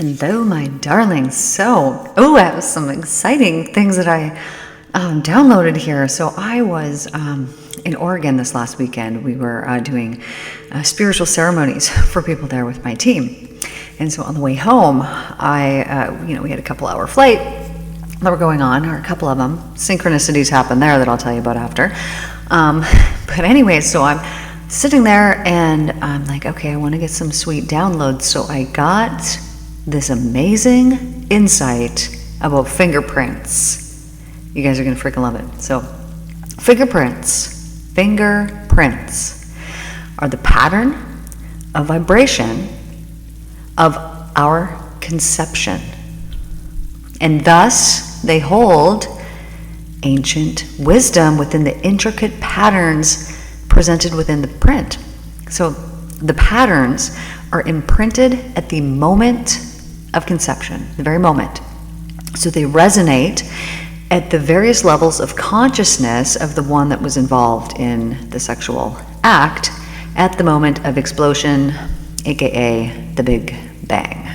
Hello, my darlings. I have some exciting things that I downloaded here. So I was in Oregon this last weekend. We were doing spiritual ceremonies for people there with my team. And so on the way home, we had a couple-hour flight that were going on, or a couple of them. Synchronicities happened there that I'll tell you about after. But anyway, so I'm sitting there and I'm like, okay, I want to get some sweet downloads. So I got this amazing insight about fingerprints. You guys are going to freaking love it. So fingerprints are the pattern of vibration of our conception. And thus they hold ancient wisdom within the intricate patterns presented within the print. So the patterns are imprinted at the moment of conception, the very moment. So they resonate at the various levels of consciousness of the one that was involved in the sexual act at the moment of explosion, aka the Big Bang.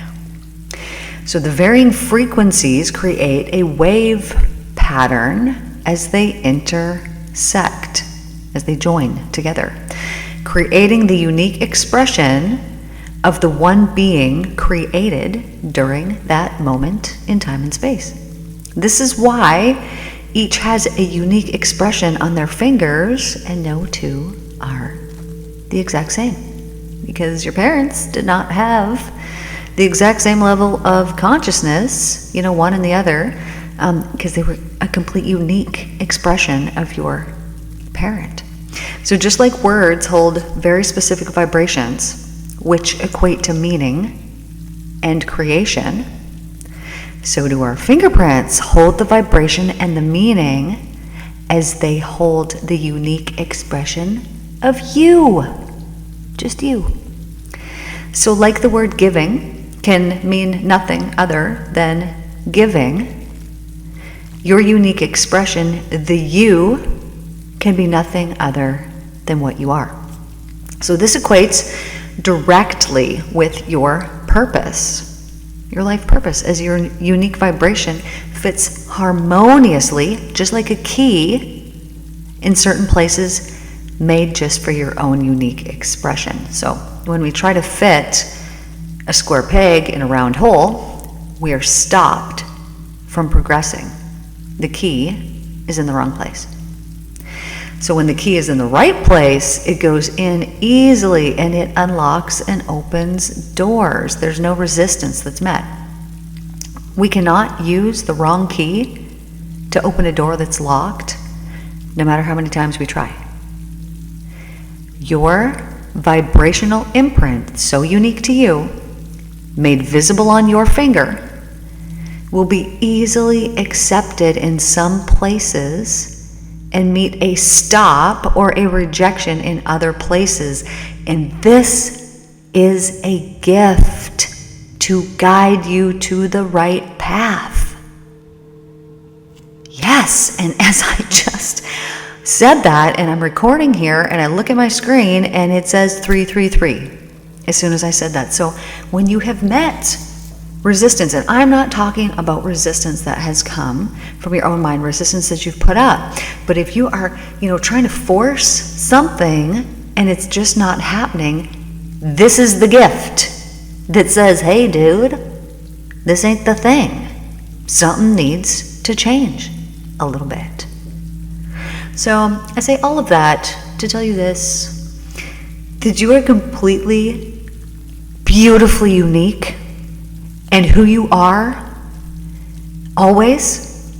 So the varying frequencies create a wave pattern as they intersect, as they join together, creating the unique expression of the one being created during that moment in time and space. This is why each has a unique expression on their fingers, and no two are the exact same. Because your parents did not have the exact same level of consciousness, one and the other, because they were a complete unique expression of your parent. So just like words hold very specific vibrations, which equate to meaning and creation, so do our fingerprints hold the vibration and the meaning as they hold the unique expression of you, just you. So like the word giving can mean nothing other than giving, your unique expression, the you, can be nothing other than what you are. So this equates directly with your purpose, your life purpose, as your unique vibration fits harmoniously, just like a key, in certain places made just for your own unique expression. So when we try to fit a square peg in a round hole, we are stopped from progressing. The key is in the wrong place. So when the key is in the right place, it goes in easily and it unlocks and opens doors. There's no resistance that's met. We cannot use the wrong key to open a door that's locked, no matter how many times we try. Your vibrational imprint, so unique to you, made visible on your finger, will be easily accepted in some places and meet a stop or a rejection in other places. And this is a gift to guide you to the right path. Yes, and as I just said that, and I'm recording here, and I look at my screen, and it says 333 as soon as I said that. So when you have met resistance, and I'm not talking about resistance that has come from your own mind, resistance that you've put up, but if you are, trying to force something and it's just not happening, this is the gift that says, hey dude, this ain't the thing. Something needs to change a little bit. So I say all of that to tell you this, that you are completely, beautifully unique. And who you are, always,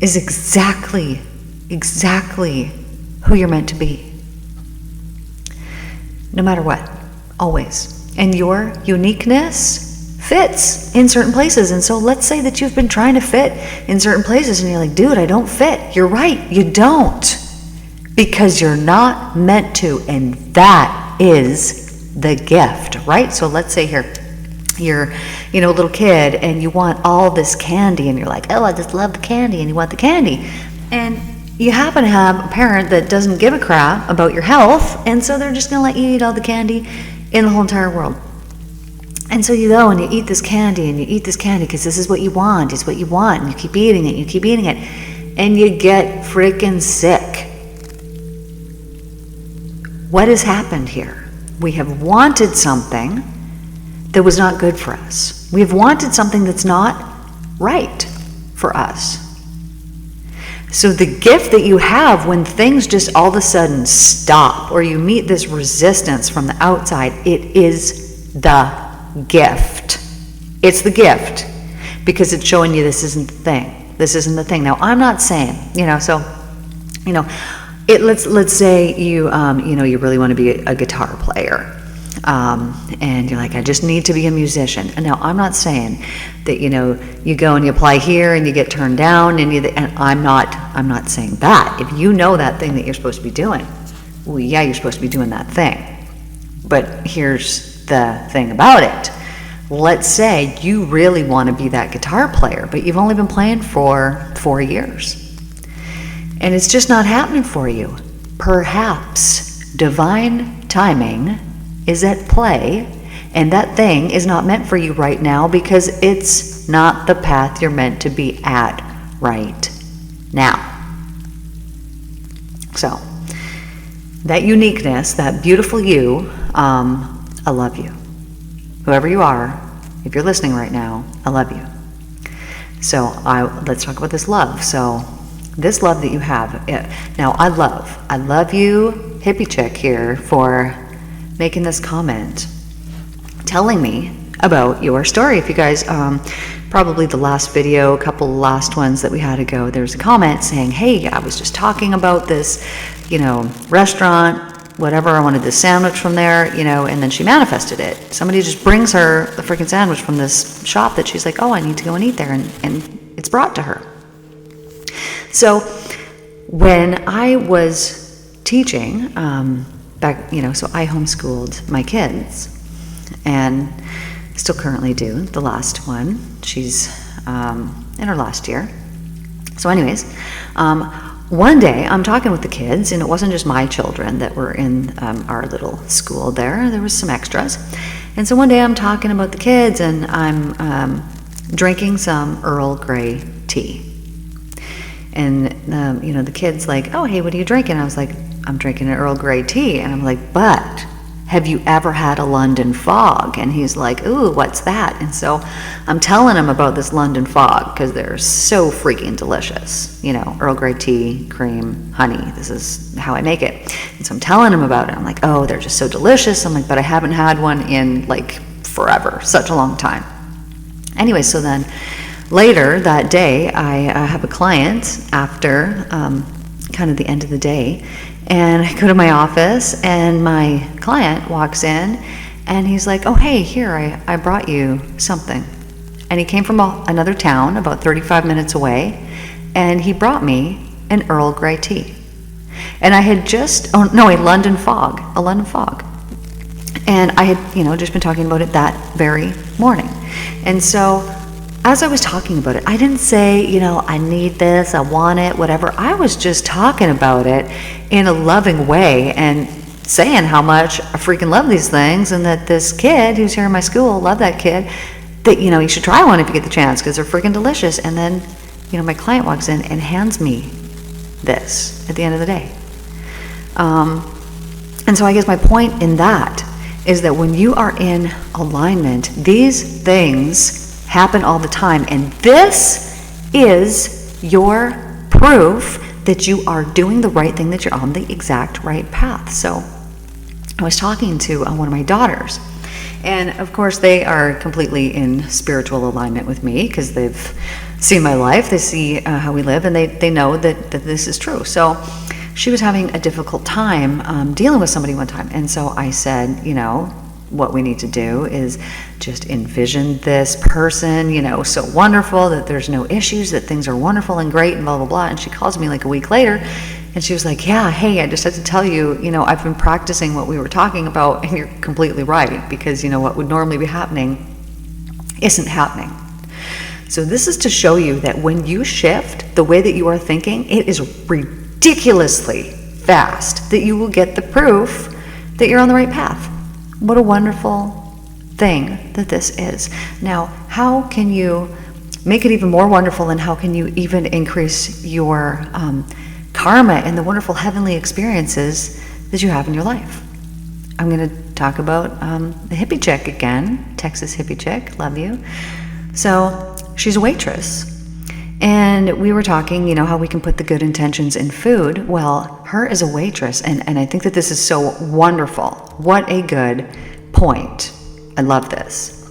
is exactly who you're meant to be. No matter what, always. And your uniqueness fits in certain places. And so let's say that you've been trying to fit in certain places and you're like, dude, I don't fit. You're right, you don't. Because you're not meant to, and that is the gift, right? So let's say here, you're a little kid and you want all this candy and you're like, oh, I just love the candy, and you want the candy, and you happen to have a parent that doesn't give a crap about your health, and so they're just going to let you eat all the candy in the whole entire world. And so you go and you eat this candy and you eat this candy because this is what you want, it's what you want, and you keep eating it, you keep eating it, and you get freaking sick. What has happened here? We have wanted something that was not good for us. We have wanted something that's not right for us. So the gift that you have when things just all of a sudden stop, or you meet this resistance from the outside, it is the gift. It's the gift, because it's showing you this isn't the thing. This isn't the thing. Now, I'm not saying, let's say you really want to be a guitar player, and you're like, I just need to be a musician. And now, I'm not saying that you go and you apply here and you get turned down, and I'm not saying that. If you know that thing that you're supposed to be doing, well, yeah, you're supposed to be doing that thing. But here's the thing about it. Let's say you really want to be that guitar player, but you've only been playing for 4 years, and it's just not happening for you. Perhaps divine timing is at play, and that thing is not meant for you right now because it's not the path you're meant to be at right now. So, that uniqueness, that beautiful you, I love you. Whoever you are, if you're listening right now, I love you. So let's talk about this love. So this love that you have. Now, I love you, hippie chick here, for making this comment, telling me about your story. If you guys, probably the last video, a couple last ones that we had ago, there was a comment saying, hey, I was just talking about this, restaurant, whatever, I wanted this sandwich from there, and then she manifested it. Somebody just brings her the freaking sandwich from this shop that she's like, oh, I need to go and eat there, and it's brought to her. So when I was teaching, back, so I homeschooled my kids, and still currently do. The last one, she's in her last year. So anyways, one day I'm talking with the kids, and it wasn't just my children that were in our little school there was some extras. And so one day I'm talking about the kids, and I'm drinking some Earl Grey tea. And the kids like, oh, hey, what are you drinking? I was like, I'm drinking an Earl Grey tea. And I'm like, but have you ever had a London fog? And he's like, ooh, what's that? And so I'm telling him about this London fog because they're so freaking delicious. Earl Grey tea, cream, honey. This is how I make it. And so I'm telling him about it. I'm like, oh, they're just so delicious. I'm like, but I haven't had one in like forever, such a long time. Anyway, so then later that day, I have a client after kind of the end of the day, and I go to my office, and my client walks in, and he's like, oh, hey, here, I brought you something. And he came from another town about 35 minutes away, and he brought me an Earl Grey tea. And I had a London fog. And I had, just been talking about it that very morning. And so as I was talking about it, I didn't say, I need this, I want it, whatever. I was just talking about it in a loving way and saying how much I freaking love these things, and that this kid who's here in my school, love that kid, that, you should try one if you get the chance because they're freaking delicious. And then, my client walks in and hands me this at the end of the day. And so I guess my point in that is that when you are in alignment, these things happen all the time, and this is your proof that you are doing the right thing, that you're on the exact right path. So I was talking to one of my daughters, and of course they are completely in spiritual alignment with me because they've seen my life, they see how we live, and they know that this is true. So she was having a difficult time dealing with somebody one time, and so I said, what we need to do is just envision this person, so wonderful, that there's no issues, that things are wonderful and great and blah, blah, blah. And she calls me like a week later, and she was like, yeah, hey, I just had to tell you, I've been practicing what we were talking about, and you're completely right, because, what would normally be happening isn't happening. So this is to show you that when you shift the way that you are thinking, it is ridiculously fast that you will get the proof that you're on the right path. What a wonderful thing. thing that this is. Now, how can you make it even more wonderful, and how can you even increase your karma and the wonderful heavenly experiences that you have in your life? I'm going to talk about the hippie chick again, Texas hippie chick, love you. So she's a waitress. And we were talking, how we can put the good intentions in food. Well, her as a waitress, and I think that this is so wonderful. What a good point. I love this.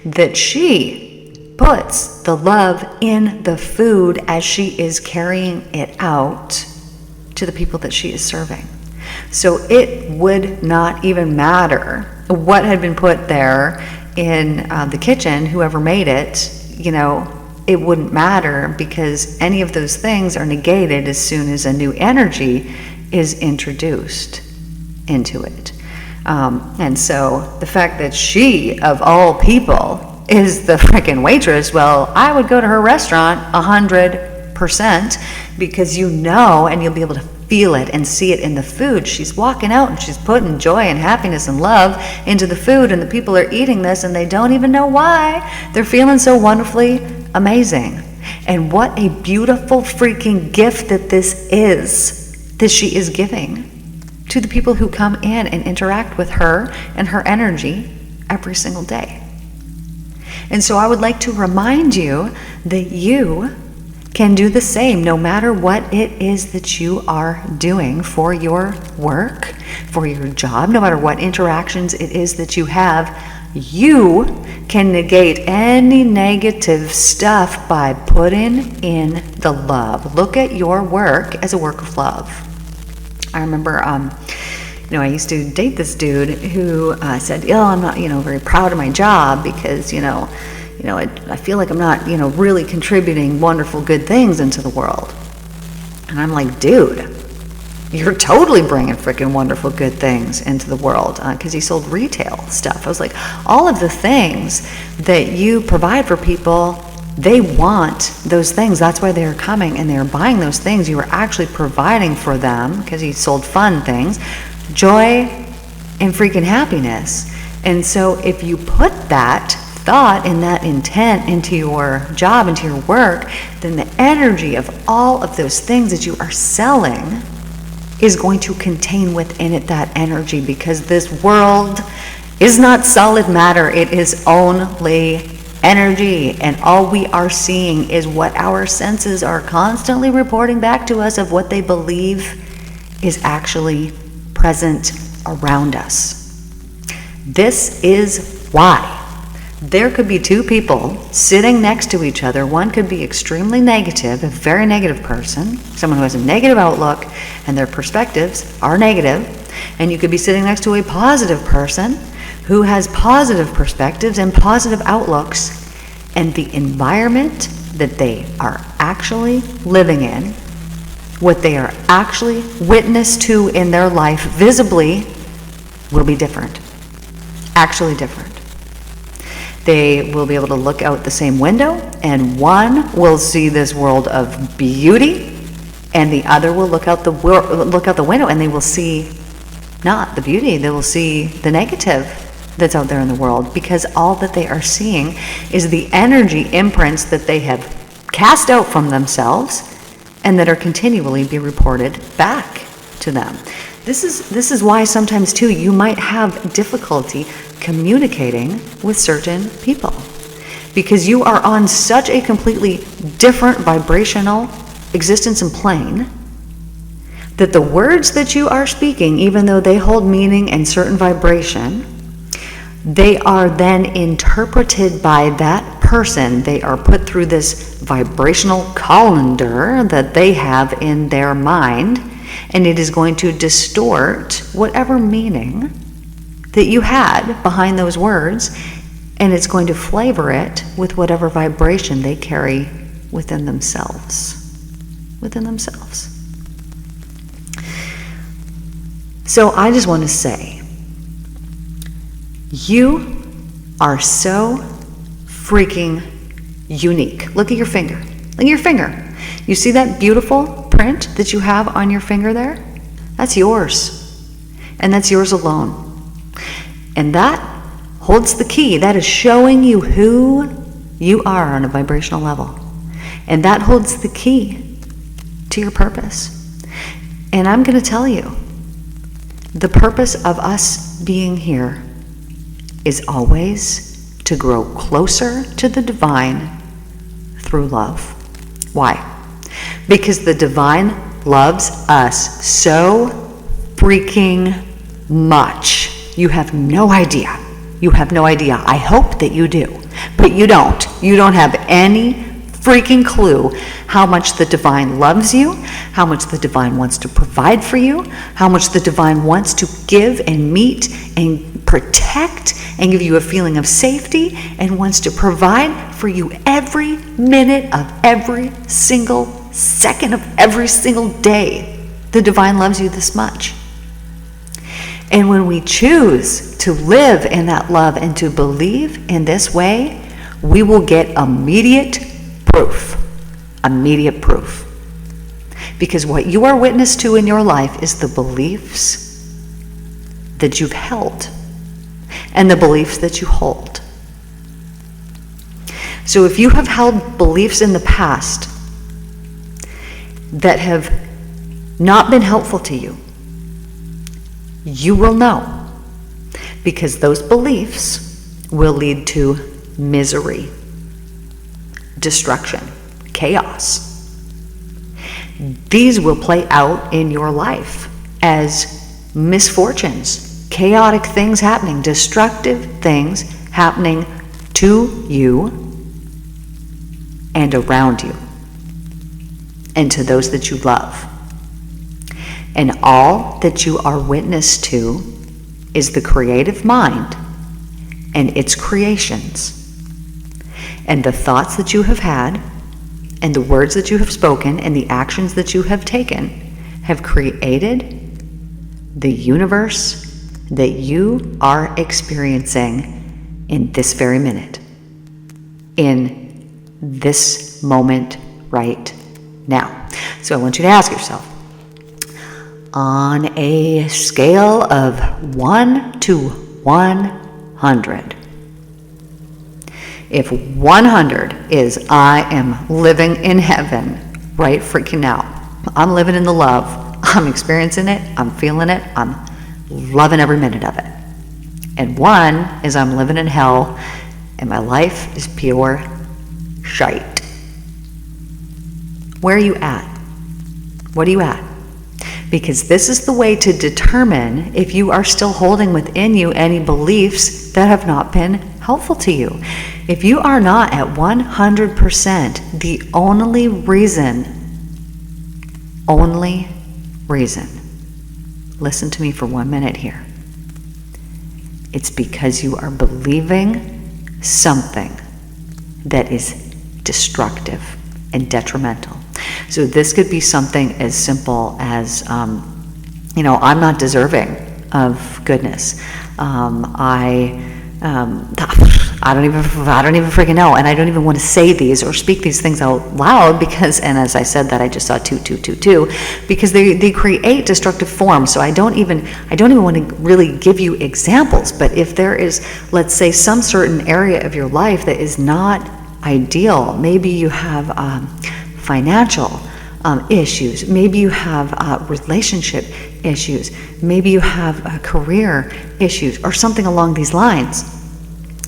That she puts the love in the food as she is carrying it out to the people that she is serving. So it would not even matter what had been put there in the kitchen, whoever made it, it wouldn't matter, because any of those things are negated as soon as a new energy is introduced into it. And so the fact that she, of all people, is the freaking waitress, well, I would go to her restaurant 100%, because and you'll be able to feel it and see it in the food. She's walking out and she's putting joy and happiness and love into the food, and the people are eating this and they don't even know why. They're feeling so wonderfully amazing. And what a beautiful freaking gift that this is, that she is giving to the people who come in and interact with her and her energy every single day. And so I would like to remind you that you can do the same, no matter what it is that you are doing for your work, for your job, no matter what interactions it is that you have. You can negate any negative stuff by putting in the love. Look at your work as a work of love. I remember, I used to date this dude who said, I'm not, very proud of my job because, I feel like I'm not, really contributing wonderful, good things into the world. And I'm like, dude, you're totally bringing freaking wonderful, good things into the world, because he sold retail stuff. I was like, all of the things that you provide for people, they want those things. That's why they're coming and they're buying those things. You were actually providing for them, because he sold fun things, joy and freaking happiness. And so if you put that thought and that intent into your job, into your work, then the energy of all of those things that you are selling is going to contain within it that energy, because this world is not solid matter. It is only energy, and all we are seeing is what our senses are constantly reporting back to us of what they believe is actually present around us. This is why there could be two people sitting next to each other. One could be extremely negative, a very negative person, someone who has a negative outlook and their perspectives are negative. And you could be sitting next to a positive person who has positive perspectives and positive outlooks. And the environment that they are actually living in, what they are actually witness to in their life visibly, will be different. Actually different. They will be able to look out the same window, and one will see this world of beauty, and the other will look out the window and they will see not the beauty, they will see the negative that's out there in the world, because all that they are seeing is the energy imprints that they have cast out from themselves and that are continually be reported back to them. This is why sometimes too you might have difficulty communicating with certain people, because you are on such a completely different vibrational existence and plane that the words that you are speaking, even though they hold meaning and certain vibration, they are then interpreted by that person. They are put through this vibrational colander that they have in their mind, and it is going to distort whatever meaning that you had behind those words, and it's going to flavor it with whatever vibration they carry within themselves. So I just want to say, you are so freaking unique. Look at your finger. Look at your finger. You see that beautiful print that you have on your finger there? That's yours. And that's yours alone. And that holds the key. That is showing you who you are on a vibrational level. And that holds the key to your purpose. And I'm going to tell you, the purpose of us being here is always to grow closer to the divine through love. Why? Because the divine loves us so freaking much. You have no idea. You have no idea. I hope that you do, but you don't. You don't have any freaking clue how much the divine loves you, how much the divine wants to provide for you, how much the divine wants to give and meet and protect and give you a feeling of safety, and wants to provide for you every minute of every single second of every single day. The divine loves you this much. And when we choose to live in that love and to believe in this way, we will get immediate proof. Immediate proof. Because what you are witness to in your life is the beliefs that you've held and the beliefs that you hold. So if you have held beliefs in the past that have not been helpful to you, you will know, because those beliefs will lead to misery, destruction, chaos. These will play out in your life as misfortunes, chaotic things happening, destructive things happening to you and around you, and to those that you love. And all that you are witness to is the creative mind and its creations. And the thoughts that you have had, and the words that you have spoken, and the actions that you have taken have created the universe that you are experiencing in this very minute, in this moment right now. So I want you to ask yourself, on a scale of 1 to 100, if 100 is I am living in heaven right freaking now, I'm living in the love, I'm experiencing it, I'm feeling it, I'm loving every minute of it. And 1 is I'm living in hell and my life is pure shite. Where are you at? What are you at? Because this is the way to determine if you are still holding within you any beliefs that have not been helpful to you. If you are not at 100%, the only reason, listen to me for 1 minute here, it's because you are believing something that is destructive and detrimental. So this could be something as simple as, I'm not deserving of goodness. I don't even freaking know, and I don't even want to say these or speak these things out loud because, and as I said that, I just saw 2, because they create destructive forms. So I don't even want to really give you examples. But if there is, let's say, some certain area of your life that is not ideal, maybe you have financial issues, maybe you have relationship issues, maybe you have career issues or something along these lines,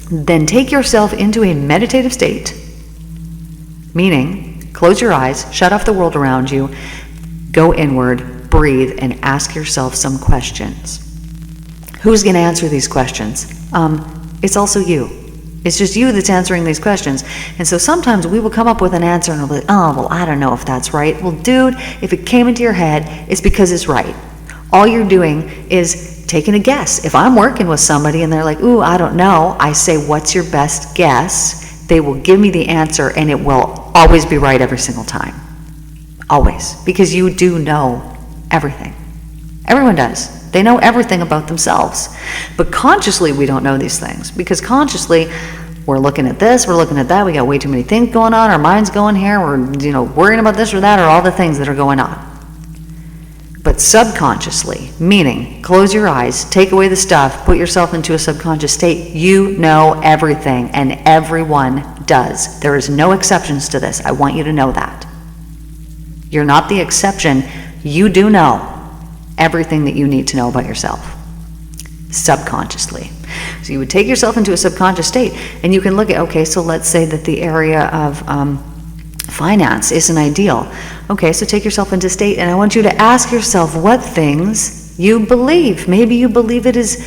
then take yourself into a meditative state, meaning close your eyes, shut off the world around you, go inward, breathe, and ask yourself some questions. Who's going to answer these questions? It's also you. It's just you that's answering these questions. And so sometimes we will come up with an answer and we'll be like, oh, well, I don't know if that's right. Well, dude, if it came into your head, it's because it's right. All you're doing is taking a guess. If I'm working with somebody and they're like, ooh, I don't know, I say, what's your best guess? They will give me the answer and it will always be right every single time. Always. Because you do know everything. Everyone does. They know everything about themselves. But consciously, we don't know these things. Because consciously, we're looking at this, we're looking at that, we got way too many things going on, our mind's going here, we're worrying about this or that, or all the things that are going on. But subconsciously, meaning close your eyes, take away the stuff, put yourself into a subconscious state, you know everything, and everyone does. There is no exceptions to this. I want you to know that. You're not the exception. You do know everything that you need to know about yourself subconsciously. So you would take yourself into a subconscious state, and you can look at, okay, so let's say that the area of finance isn't ideal. Okay, so take yourself into state, and I want you to ask yourself what things you believe. Maybe you believe it is,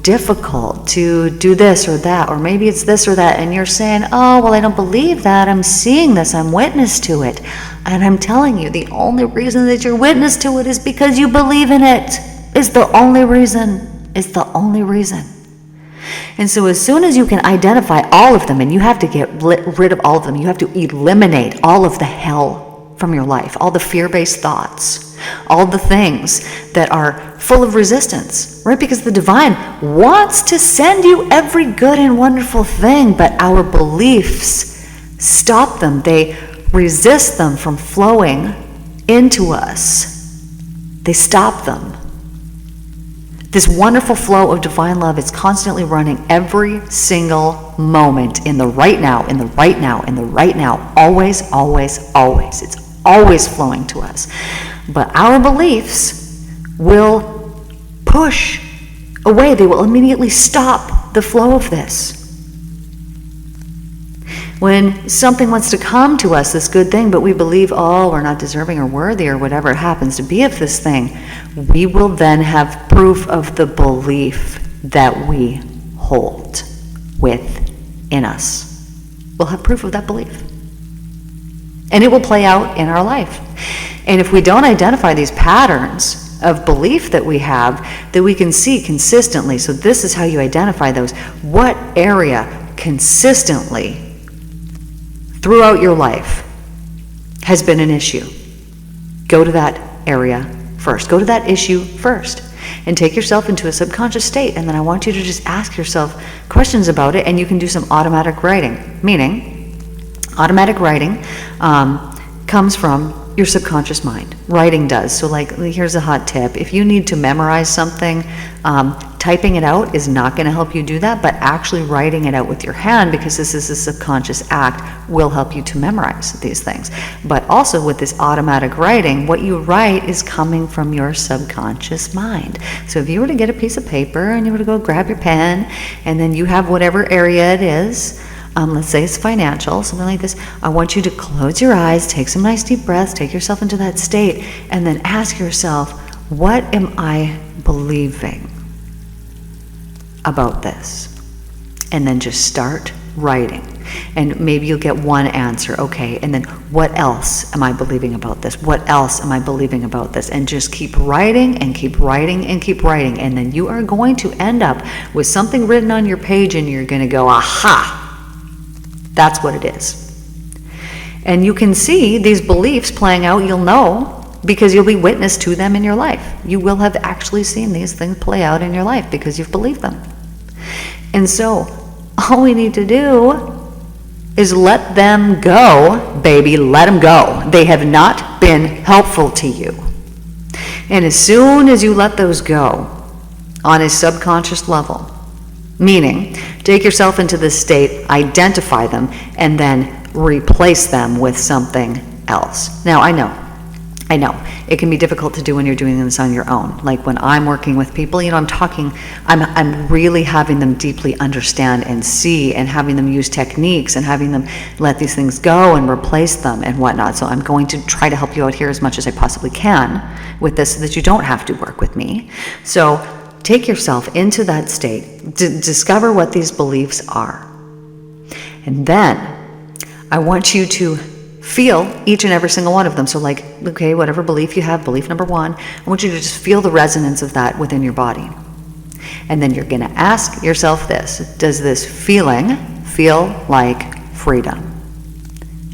difficult to do this or that, or maybe it's this or that, and you're saying, oh, well, I don't believe that. I'm seeing this. I'm witness to it. And I'm telling you, the only reason that you're witness to it is because you believe in it. It's the only reason. It's the only reason. And so as soon as you can identify all of them, and you have to get rid of all of them, you have to eliminate all of the hell from your life, all the fear-based thoughts, all the things that are full of resistance, right? Because the divine wants to send you every good and wonderful thing, but our beliefs stop them. They resist them from flowing into us. They stop them. This wonderful flow of divine love is constantly running every single moment in the right now, in the right now, in the right now, always, always, always. It's always flowing to us. But our beliefs will push away. They will immediately stop the flow of this. When something wants to come to us, this good thing, but we believe, oh, we're not deserving or worthy or whatever it happens to be of this thing, we will then have proof of the belief that we hold within us. We'll have proof of that belief. And it will play out in our life. And if we don't identify these patterns of belief that we have, that we can see consistently, so this is how you identify those, what area consistently throughout your life has been an issue. Go to that area first. Go to that issue first. And take yourself into a subconscious state. And then I want you to just ask yourself questions about it, and you can do some automatic writing. Meaning, automatic writing comes from your subconscious mind. Writing does. So here's a hot tip. If you need to memorize something, typing it out is not going to help you do that, but actually writing it out with your hand, because this is a subconscious act, will help you to memorize these things. But also with this automatic writing, what you write is coming from your subconscious mind. So if you were to get a piece of paper and you were to go grab your pen, and then you have whatever area it is, let's say it's financial, something like this, I want you to close your eyes, take some nice deep breaths, take yourself into that state, and then ask yourself, what am I believing about this? And then just start writing. And maybe you'll get one answer, okay, and then what else am I believing about this? What else am I believing about this? And just keep writing and keep writing and keep writing, and then you are going to end up with something written on your page, and you're going to go, aha! That's what it is. And you can see these beliefs playing out, you'll know, because you'll be witness to them in your life. You will have actually seen these things play out in your life because you've believed them. And so, all we need to do is let them go, baby, let them go. They have not been helpful to you. And as soon as you let those go on a subconscious level, meaning, take yourself into this state, identify them, and then replace them with something else. Now, I know, it can be difficult to do when you're doing this on your own. Like when I'm working with people, I'm really having them deeply understand and see, and having them use techniques, and having them let these things go and replace them and whatnot. So I'm going to try to help you out here as much as I possibly can with this, so that you don't have to work with me. So take yourself into that state, discover what these beliefs are. And then I want you to feel each and every single one of them. So okay, whatever belief you have, belief number 1, I want you to just feel the resonance of that within your body. And then you're going to ask yourself this: does this feeling feel like freedom?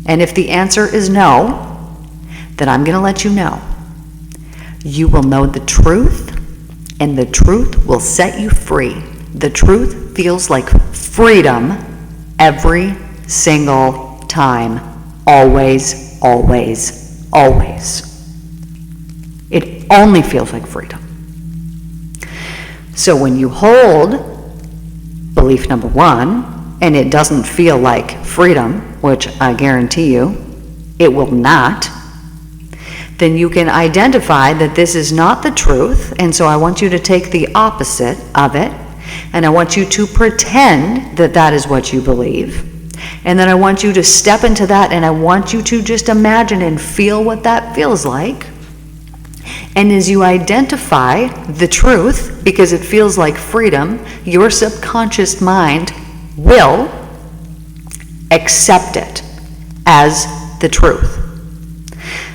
And if the answer is no, then I'm going to let you know. You will know the truth, and the truth will set you free. The truth feels like freedom every single time. Always, always, always. It only feels like freedom. So when you hold belief number 1, and it doesn't feel like freedom, which I guarantee you, it will not, then you can identify that this is not the truth, and so I want you to take the opposite of it, and I want you to pretend that that is what you believe, and then I want you to step into that, and I want you to just imagine and feel what that feels like. And as you identify the truth, because it feels like freedom, your subconscious mind will accept it as the truth.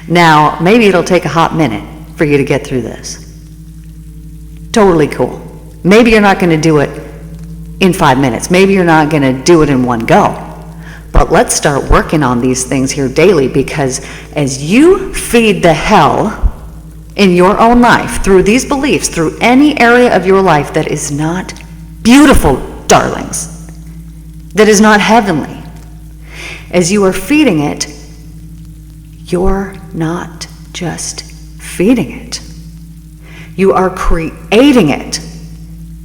Now, maybe it'll take a hot minute for you to get through this. Totally cool. Maybe you're not going to do it in 5 minutes. Maybe you're not going to do it in one go. But let's start working on these things here daily, because as you feed the hell in your own life through these beliefs, through any area of your life that is not beautiful, darlings, that is not heavenly, as you are feeding it, you're not just feeding it. You are creating it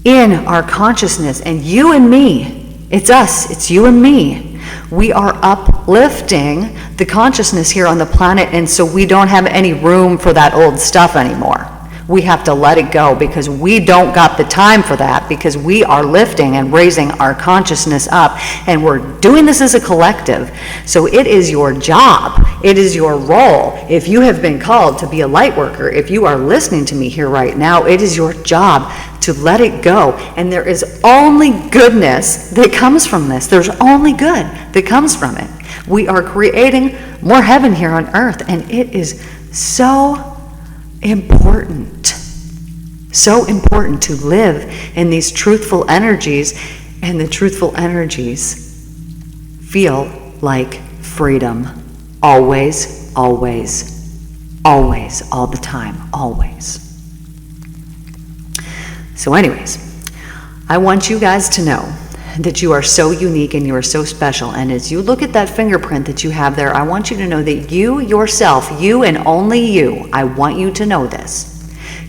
in our consciousness. And you and me, it's us, it's you and me. We are uplifting the consciousness here on the planet, and so we don't have any room for that old stuff anymore. We have to let it go, because we don't got the time for that, because we are lifting and raising our consciousness up, and we're doing this as a collective. So it is your job, it is your role. If you have been called to be a light worker, if you are listening to me here right now, it is your job to let it go. And there is only goodness that comes from this. There's only good that comes from it. We are creating more heaven here on earth, and it is so important to live in these truthful energies, and the truthful energies feel like freedom. Always, always, always, all the time, always. So anyways, I want you guys to know that you are so unique and you are so special. And as you look at that fingerprint that you have there, I want you to know that you yourself, you and only you, I want you to know this.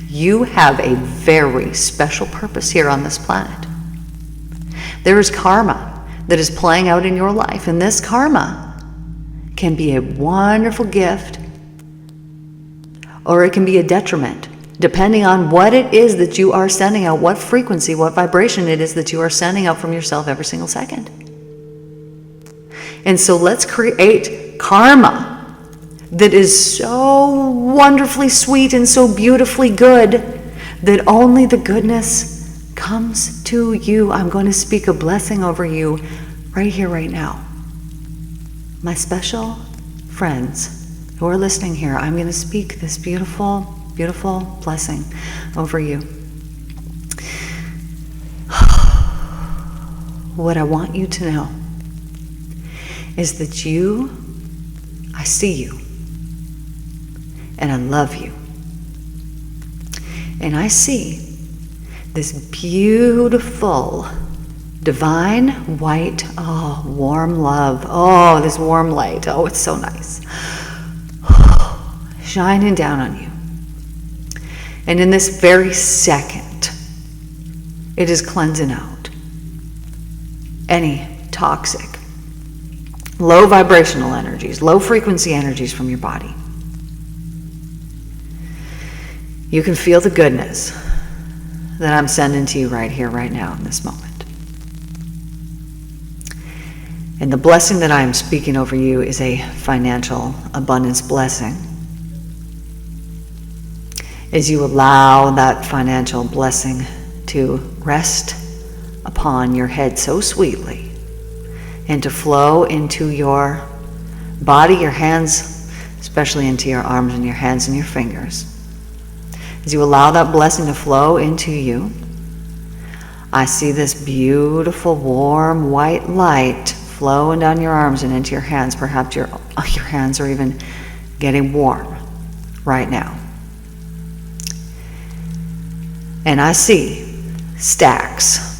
You have a very special purpose here on this planet. There is karma that is playing out in your life, and this karma can be a wonderful gift, or it can be a detriment, depending on what it is that you are sending out, what frequency, what vibration it is that you are sending out from yourself every single second. And so let's create karma that is so wonderfully sweet and so beautifully good that only the goodness comes to you. I'm going to speak a blessing over you right here, right now. My special friends who are listening here, I'm going to speak this beautiful blessing over you. What I want you to know is that I see you, and I love you. And I see this beautiful, divine, white, warm love. This warm light. It's so nice. Shining down on you. And in this very second, it is cleansing out any toxic, low vibrational energies, low frequency energies from your body. You can feel the goodness that I'm sending to you right here, right now, in this moment. And the blessing that I am speaking over you is a financial abundance blessing. As you allow that financial blessing to rest upon your head so sweetly, and to flow into your body, your hands, especially into your arms and your hands and your fingers. As you allow that blessing to flow into you, I see this beautiful, warm, white light flowing down your arms and into your hands. Perhaps your hands are even getting warm right now. And I see stacks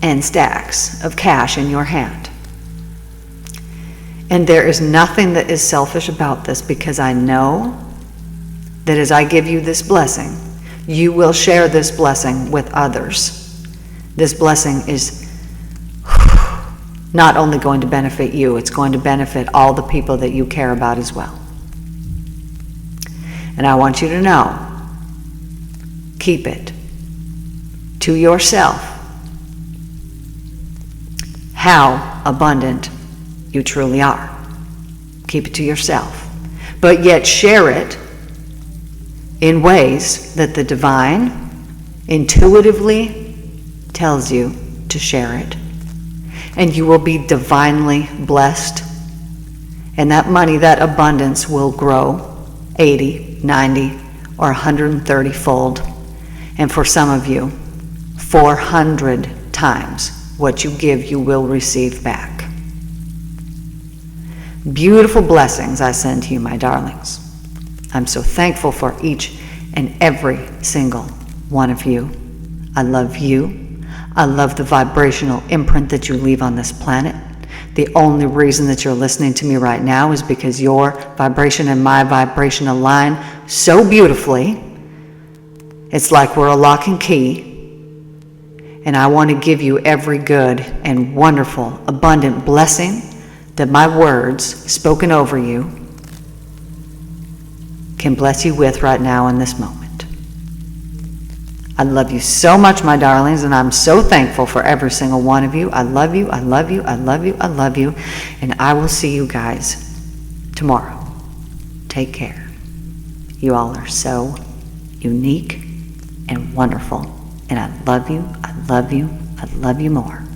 and stacks of cash in your hand. And there is nothing that is selfish about this, because I know that as I give you this blessing, you will share this blessing with others. This blessing is not only going to benefit you, it's going to benefit all the people that you care about as well. And I want you to know, keep it to yourself how abundant you truly are. Keep it to yourself, but yet share it in ways that the divine intuitively tells you to share it. And you will be divinely blessed. And that money, that abundance will grow 80, 90, or 130 fold. And for some of you, 400 times what you give, you will receive back. Beautiful blessings I send to you, my darlings. I'm so thankful for each and every single one of you. I love you. I love the vibrational imprint that you leave on this planet. The only reason that you're listening to me right now is because your vibration and my vibration align so beautifully. It's like we're a lock and key. And I want to give you every good and wonderful, abundant blessing that my words spoken over you can bless you with right now in this moment. I love you so much, my darlings, and I'm so thankful for every single one of you. I love you, I love you, I love you, I love you, and I will see you guys tomorrow. Take care. You all are so unique and wonderful, and I love you, I love you, I love you more.